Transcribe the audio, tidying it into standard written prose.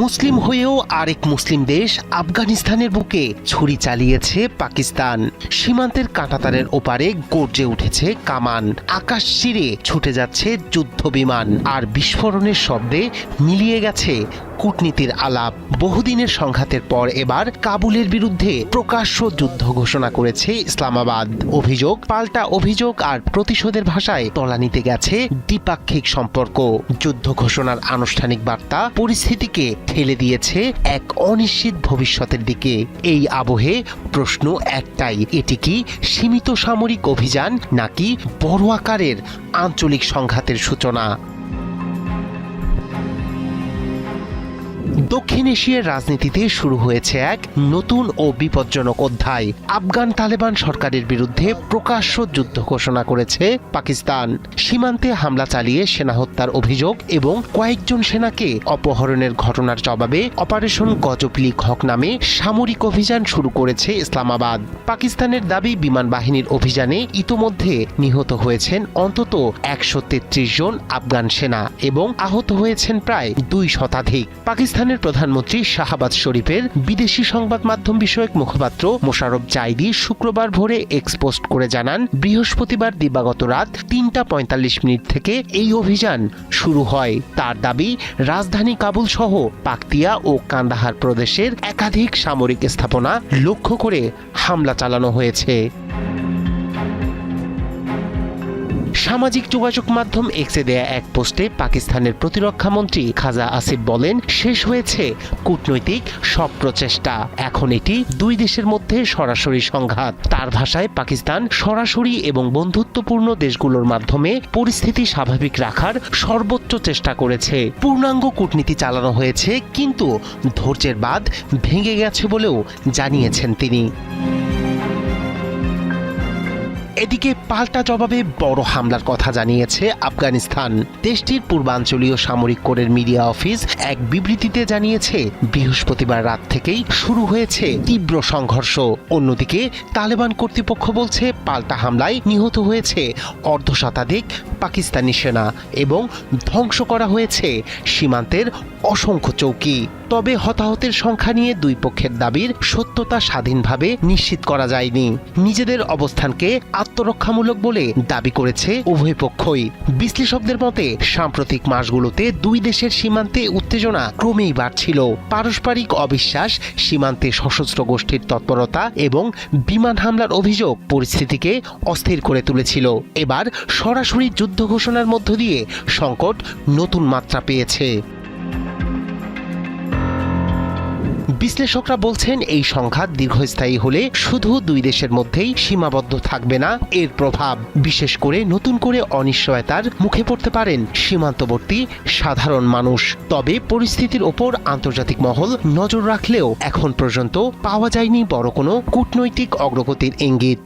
মুসলিম হয়েও আরেক মুসলিম দেশ আফগানিস্তানের বুকে ছুরি চালিয়েছে পাকিস্তান। সীমান্তের কাঁটাতারের ওপারে গর্জে উঠেছে কামান, আকাশ চিরে ছুটে যাচ্ছে যুদ্ধ বিমান, আর বিস্ফোরণের শব্দে মিলিয়ে গেছে কূটনীতির আলাপ। বহুদিনের সংঘাতের পর এবার কাবুলের বিরুদ্ধে প্রকাশ্য যুদ্ধ ঘোষণা করেছে ইসলামাবাদ। অভিযোগ পাল্টা অভিযোগ আর প্রতিশোধের ভাষায় তলানিতে গেছে দ্বিপাক্ষিক সম্পর্ক। যুদ্ধ ঘোষণার আনুষ্ঠানিক বার্তা পরিস্থিতিকে ঠেলে দিয়েছে এক অনিশ্চিত ভবিষ্যতের দিকে। এই আবহে প্রশ্ন একটাই, এটি কি সীমিত সামরিক অভিযান নাকি বড় আকারের আঞ্চলিক সংঘাতের সূচনা? দক্ষিণ এশিয়ার রাজনীতিতে শুরু হয়েছে এক নতুন ও বিপজ্জনক অধ্যায়। আফগান তালেবান সরকারের বিরুদ্ধে প্রকাশ্য যুদ্ধ ঘোষণা করেছে পাকিস্তান। সীমান্তে হামলা চালিয়ে সেনা হত্যার অভিযোগ এবং কয়েকজন সেনাকে অপহরণের ঘটনার জবাবে অপারেশন গজপলি হক নামে সামরিক অভিযান শুরু করেছে ইসলামাবাদ। পাকিস্তানের দাবি, বিমান বাহিনীর অভিযানে ইতোমধ্যে নিহত হয়েছেন অন্তত 133 জন আফগান সেনা এবং আহত হয়েছেন প্রায় 2 শতাধিক। পাকিস্তানের প্রধানমন্ত্রী শাহবাজ শরীফের বিদেশি সংবাদ মাধ্যম বিষয়ক মুখপাত্র মোশাররফ জাইদি শুক্রবার ভোরে এক্সপোস্ট করে জানান, বৃহস্পতিবার দিবাগত রাত 3:45 থেকে এই অভিযান শুরু হয়। তার দাবি, রাজধানী কাবুল সহ পাকতিয়া ও কান্দাহার প্রদেশের একাধিক সামরিক স্থাপনা লক্ষ্য করে হামলা চালানো হয়েছে। সামাজিক যোগাযোগ মাধ্যম এক্সে দেয়া এক পোস্টে পাকিস্তানের প্রতিরক্ষা মন্ত্রী খাজা আসিফ বলেন, শেষ হয়েছে কূটনৈতিক সব প্রচেষ্টা, এখন এটি 2 দেশের মধ্যে সরাসরি সংঘাত। তার ভাষায়, পাকিস্তান সরাসরি এবং বন্ধুত্বপূর্ণ দেশগুলোর মাধ্যমে পরিস্থিতি স্বাভাবিক রাখার সর্বোচ্চ চেষ্টা করেছে। পূর্ণাঙ্গ কূটনীতি চালানো হয়েছে, কিন্তু ধৈর্যের বাঁধ ভেঙে গেছে বলেও জানিয়েছেন তিনি। এদিকে পাল্টা জবাবে বড় হামলার কথা জানিয়েছে আফগানিস্তান। দেশটির পূর্বাঞ্চলীয় সামরিক কোরের মিডিয়া অফিস এক বিবৃতিতে জানিয়েছে, বৃহস্পতিবার রাত থেকেই শুরু হয়েছে তীব্র সংঘর্ষ। অন্যদিকে তালেবান কর্তৃপক্ষ বলছে, পাল্টা হামলায় নিহত হয়েছে অর্ধশতাধিক পাকিস্তানি সেনা এবং ধ্বংস করা হয়েছে সীমান্তের অসংখ্য চৌকি। তবে হতাহতের সংখ্যা নিয়ে 2 পক্ষের দাবির সত্যতা স্বাধীনভাবে নিশ্চিত করা যায়নি। নিজেদের অবস্থানকে আত্মরক্ষামূলক বলে দাবি করেছে উভয় পক্ষই। বিশ্লেষকদের মতে, সাম্প্রতিক মাসগুলোতে 2 দেশের সীমান্তে উত্তেজনা ক্রমেই বাড়ছিল। পারস্পরিক অবিশ্বাস, সীমান্তে সশস্ত্র গোষ্ঠীর তৎপরতা এবং বিমান হামলার অভিযোগ পরিস্থিতিকে অস্থির করে তুলেছিল। এবার সরাসরি যুদ্ধ ঘোষণার মধ্য দিয়ে সংকট নতুন মাত্রা পেয়েছে। বিশ্লেষকরা বলছেন, এই সংঘাত দীর্ঘস্থায়ী হলে শুধু 2 দেশের মধ্যেই সীমাবদ্ধ থাকবে না, এর প্রভাব বিশেষ করে নতুন করে অনিশ্চয়তার মুখে পড়তে পারেন সীমান্তবর্তী সাধারণ মানুষ। তবে পরিস্থিতির ওপর আন্তর্জাতিক মহল নজর রাখলেও এখন পর্যন্ত পাওয়া যায়নি বড় কোনো কূটনৈতিক অগ্রগতির ইঙ্গিত।